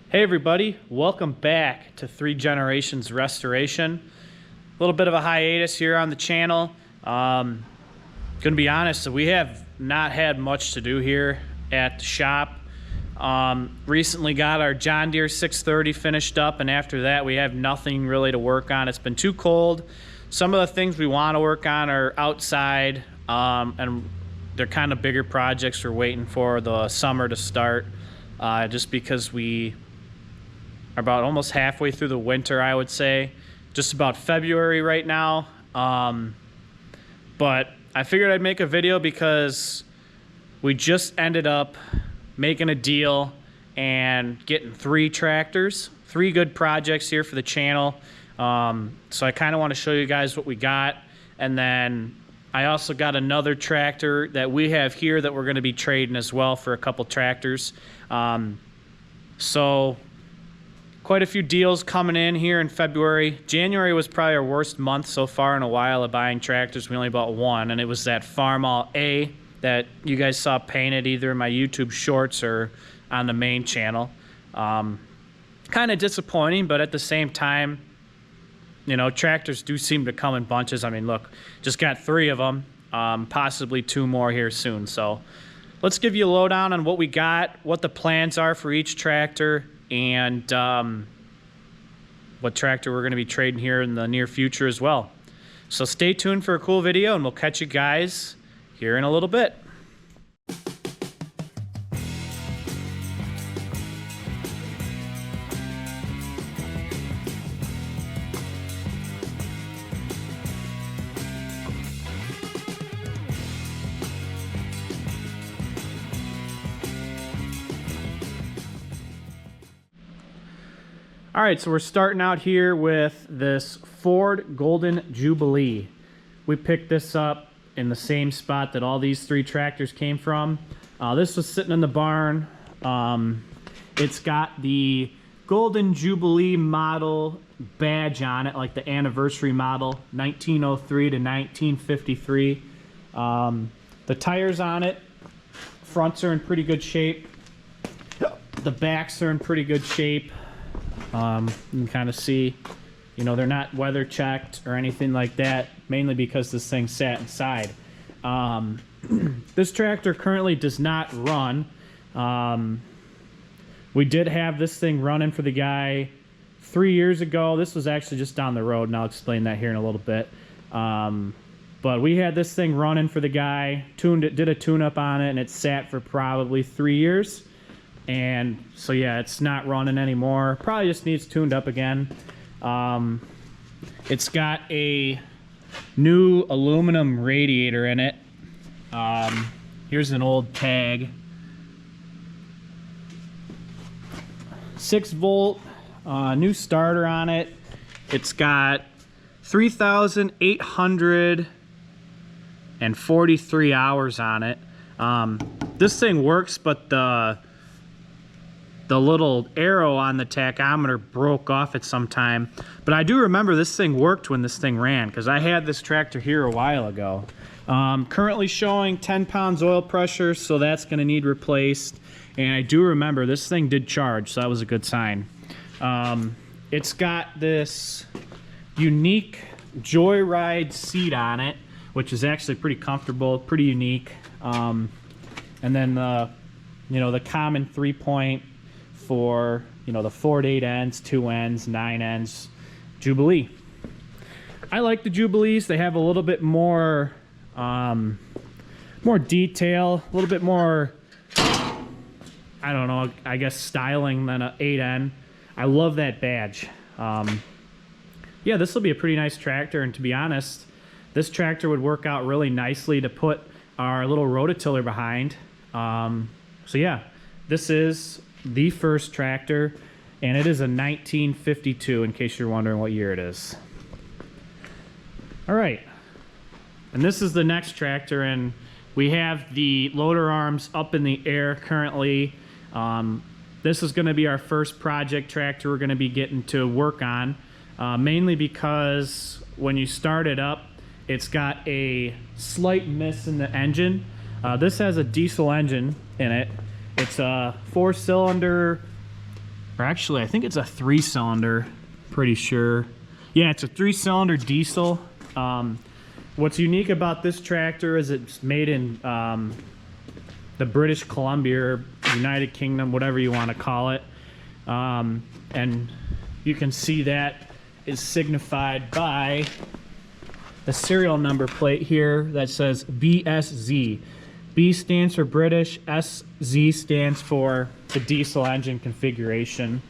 Hey everybody, welcome back to 3 Generations Restoration. A little bit of a hiatus here on the channel. Gonna be honest, we have not had much to do here at the shop. Recently got our John Deere 630 finished up, and after that we have nothing really to work on. It's been too cold. Some of the things we want to work on are outside, and they're kind of bigger projects. We're waiting for the summer to start, just because we are about almost halfway through the winter, I would say. Just about February right now. But I figured I'd make a video because we just ended up making a deal and getting 3 tractors, 3 good projects here for the channel. So I kind of want to show you guys what we got. And then I also got another tractor that we have here that we're going to be trading as well for a couple tractors. So quite a few deals coming in here in February. January was probably our worst month so far in a while of buying tractors. We only bought one, and it was that Farmall A that you guys saw painted either in my YouTube shorts or on the main channel. Kind of disappointing, but at the same time, you know, tractors do seem to come in bunches. I mean, look, just got 3 of them, possibly 2 more here soon. So let's give you a lowdown on what we got, what the plans are for each tractor, and what tractor we're going to be trading here in the near future as well. So stay tuned for a cool video, and we'll catch you guys here in a little bit. All right, so we're starting out here with this Ford Golden Jubilee. We picked this up in the same spot that all these 3 tractors came from. This was sitting in the barn. It's got the Golden Jubilee model badge on it, like the anniversary model, 1903 to 1953. The tires on it, fronts are in pretty good shape. The backs are in pretty good shape. You can kind of see, you know, they're not weather checked or anything like that, mainly because this thing sat inside. This tractor currently does not run. We did have this thing running for the guy 3 years ago. This was actually just down the road, and I'll explain that here in a little bit. But we had this thing running for the guy, tuned it, did a tune-up on it, and it sat for probably 3 years. And so yeah, it's not running anymore. Probably just needs tuned up again. It's got a new aluminum radiator in it. Here's an old tag. 6-volt new starter on it. It's got 3,843 hours on it. This thing works, but the little arrow on the tachometer broke off at some time. But I do remember this thing worked when this thing ran, because I had this tractor here a while ago. Currently showing 10 pounds oil pressure, so that's going to need replaced. And I do remember this thing did charge, so that was a good sign. It's got this unique Joyride seat on it, which is actually pretty comfortable, pretty unique. And then you know, the common 3-point for, you know, the 4-8 ends, 2 ends, 9 ends Jubilee. I like the Jubilees. They have a little bit more more detail, a little bit more, I don't know, I guess styling than an 8N. I love that badge. Yeah, this will be a pretty nice tractor, and to be honest, this tractor would work out really nicely to put our little rototiller behind. So yeah, this is the first tractor, and it is a 1952, in case you're wondering what year it is. All right, and this is the next tractor, and we have the loader arms up in the air currently. This is going to be our first project tractor we're going to be getting to work on, mainly because when you start it up, it's got a slight miss in the engine. This has a diesel engine in it. It's a 4-cylinder or actually I think it's a 3-cylinder, pretty sure. Yeah, it's a 3-cylinder diesel. What's unique about this tractor is it's made in the British Columbia, or United Kingdom, whatever you want to call it. And you can see that is signified by the serial number plate here that says BSZ. B stands for British, SZ stands for the diesel engine configuration.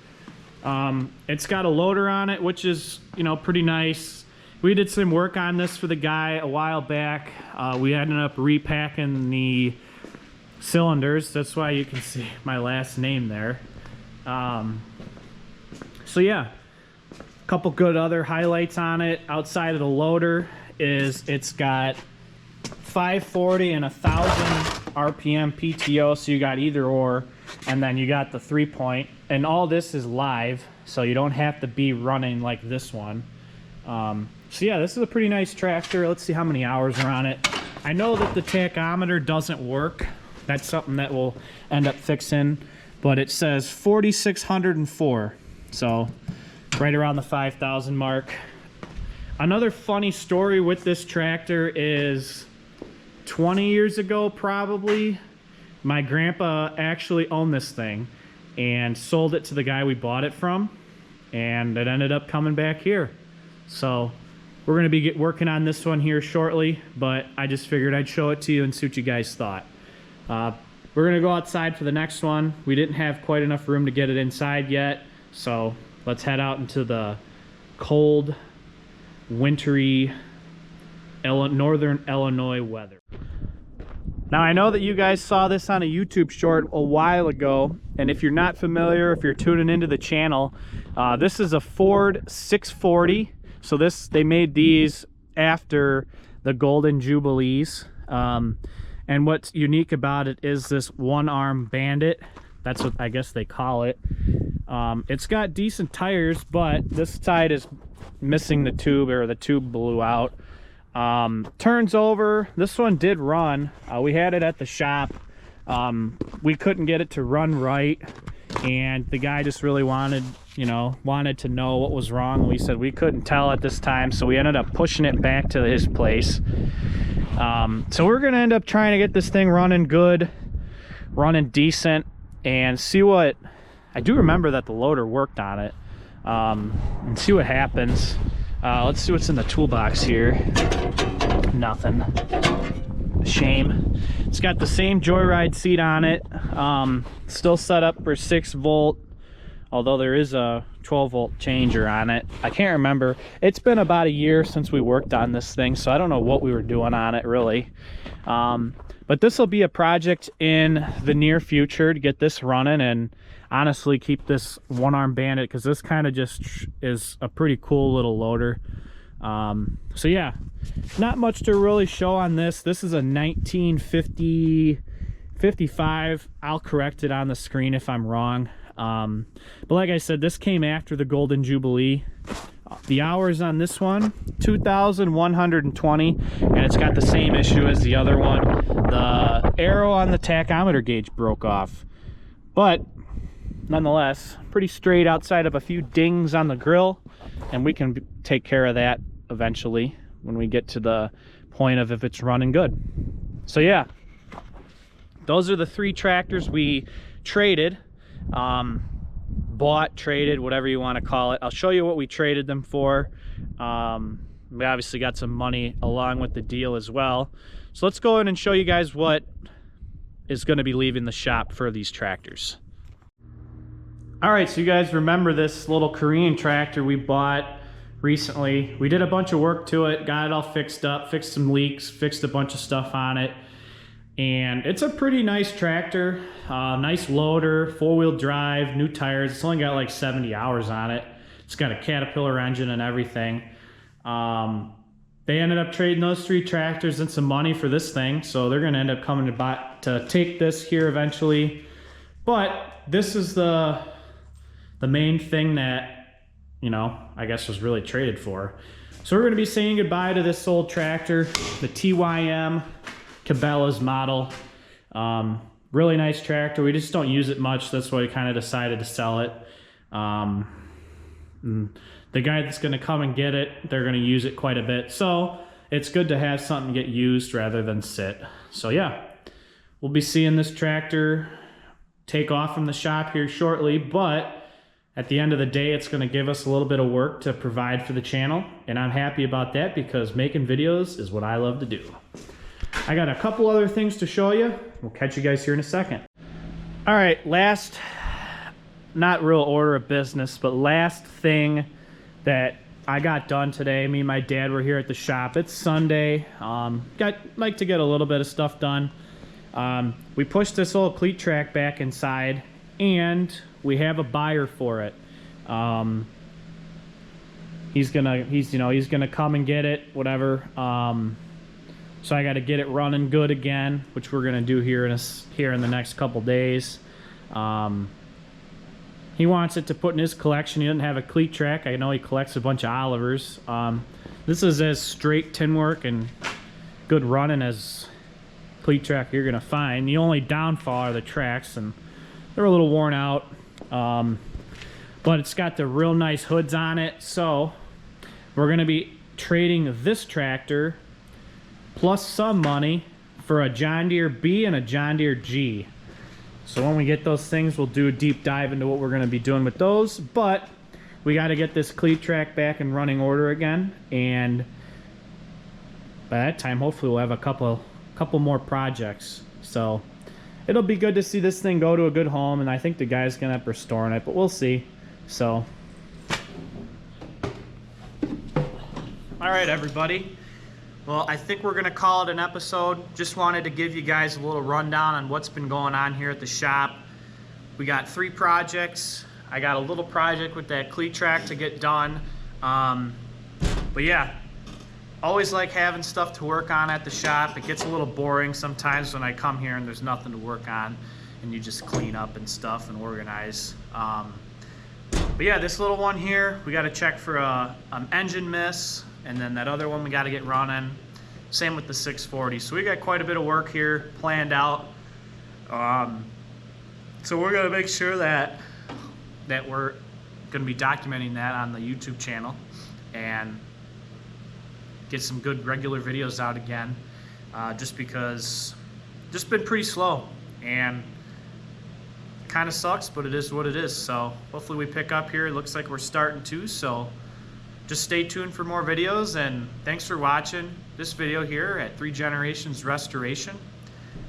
It's got a loader on it, which is, you know, pretty nice. We did some work on this for the guy a while back. We ended up repacking the cylinders. That's why you can see my last name there. So yeah, a couple good other highlights on it outside of the loader is it's got 540 and 1,000 RPM PTO, so you got either or, and then you got the 3-point, and all this is live, so you don't have to be running like this one. So yeah, this is a pretty nice tractor. Let's see how many hours are on it. I know that the tachometer doesn't work. That's something that we'll end up fixing, but it says 4,604, so right around the 5,000 mark. Another funny story with this tractor is 20 years ago, probably, my grandpa actually owned this thing and sold it to the guy we bought it from, and it ended up coming back here. So we're going to be working on this one here shortly, but I just figured I'd show it to you and see what you guys thought. We're going to go outside for the next one. We didn't have quite enough room to get it inside yet, so let's head out into the cold, wintry northern Illinois weather. Now, I know that you guys saw this on a YouTube short a while ago, and if you're not familiar, if you're tuning into the channel, this is a Ford 640. So they made these after the Golden Jubilees. And what's unique about it is this one-arm bandit. That's what I guess they call it. It's got decent tires, but this side is missing the tube, or the tube blew out. Turns over. This one did run. We had it at the shop. We couldn't get it to run right, and the guy just really wanted to know what was wrong. We said we couldn't tell at this time, so we ended up pushing it back to his place. So we're gonna end up trying to get this thing running good, running decent, and see what... I do remember that the loader worked on it, and see what happens. Let's see what's in the toolbox here. Nothing. Shame. It's got the same Joyride seat on it. Still set up for 6 volt, although there is a 12 volt changer on it. I can't remember. It's been about a year since we worked on this thing, so I don't know what we were doing on it really. But this will be a project in the near future to get this running and honestly keep this one-arm bandit, because this kind of just is a pretty cool little loader. So yeah, not much to really show on this. This is a 1955. I'll correct it on the screen if I'm wrong. But like I said, this came after the Golden Jubilee. The hours on this one, 2,120, and it's got the same issue as the other one. The arrow on the tachometer gauge broke off, but nonetheless, pretty straight outside of a few dings on the grill, and we can take care of that eventually when we get to the point of if it's running good. So yeah, those are the 3 tractors we traded. Bought, traded, whatever you want to call it. I'll show you what we traded them for. We obviously got some money along with the deal as well. So let's go in and show you guys what is going to be leaving the shop for these tractors. All right, so you guys remember this little Korean tractor we bought recently. We did a bunch of work to it, got it all fixed up, fixed some leaks, fixed a bunch of stuff on it. And it's a pretty nice tractor, nice loader, 4-wheel drive, new tires. It's only got like 70 hours on it. It's got a Caterpillar engine and everything. They ended up trading those 3 tractors and some money for this thing, so they're gonna end up coming to take this here eventually. But this is the main thing that, you know, I guess was really traded for. So we're gonna be saying goodbye to this old tractor, the TYM Cabela's model. Really nice tractor. We just don't use it much. That's why we kind of decided to sell it. The guy that's going to come and get it, they're going to use it quite a bit. So it's good to have something get used rather than sit. So yeah, we'll be seeing this tractor take off from the shop here shortly, but at the end of the day, it's going to give us a little bit of work to provide for the channel, and I'm happy about that because making videos is what I love to do. I got a couple other things to show you. We'll catch you guys here in a second. All right, last, not real order of business, but last thing that I got done today. Me and my dad were here at the shop. It's Sunday. Like to get a little bit of stuff done. We pushed this old Cletrac back inside, and we have a buyer for it. He's gonna come and get it, whatever. So I got to get it running good again, which we're gonna do here in the next couple days. He wants it to put in his collection. He doesn't have a Cletrac. I know he collects a bunch of Olivers. This is as straight tin work and good running as Cletrac you're gonna find. The only downfall are the tracks, and they're a little worn out. But it's got the real nice hoods on it. So we're gonna be trading this tractor plus some money for a John Deere B and a John Deere G. So when we get those things, we'll do a deep dive into what we're going to be doing with those. But we got to get this Cletrac back in running order again, and by that time, hopefully, we'll have a couple more projects. So it'll be good to see this thing go to a good home, and I think the guy's going to end up restoring it, but we'll see. So, all right, everybody. Well, I think we're going to call it an episode. Just wanted to give you guys a little rundown on what's been going on here at the shop. We got 3 projects. I got a little project with that Cletrac to get done. But yeah, always like having stuff to work on at the shop. It gets a little boring sometimes when I come here and there's nothing to work on and you just clean up and stuff and organize. But yeah, this little one here, we got to check for an engine miss. And then that other one we got to get running. Same with the 640. So we got quite a bit of work here planned out. So we're going to make sure that we're going to be documenting that on the YouTube channel and get some good regular videos out again. Just because just been pretty slow and kind of sucks, but it is what it is. So hopefully we pick up here. It looks like we're starting to. So just stay tuned for more videos, and thanks for watching this video here at 3 Generations Restoration.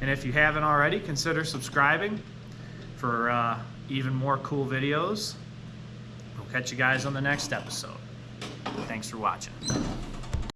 And if you haven't already, consider subscribing for even more cool videos. We'll catch you guys on the next episode. Thanks for watching.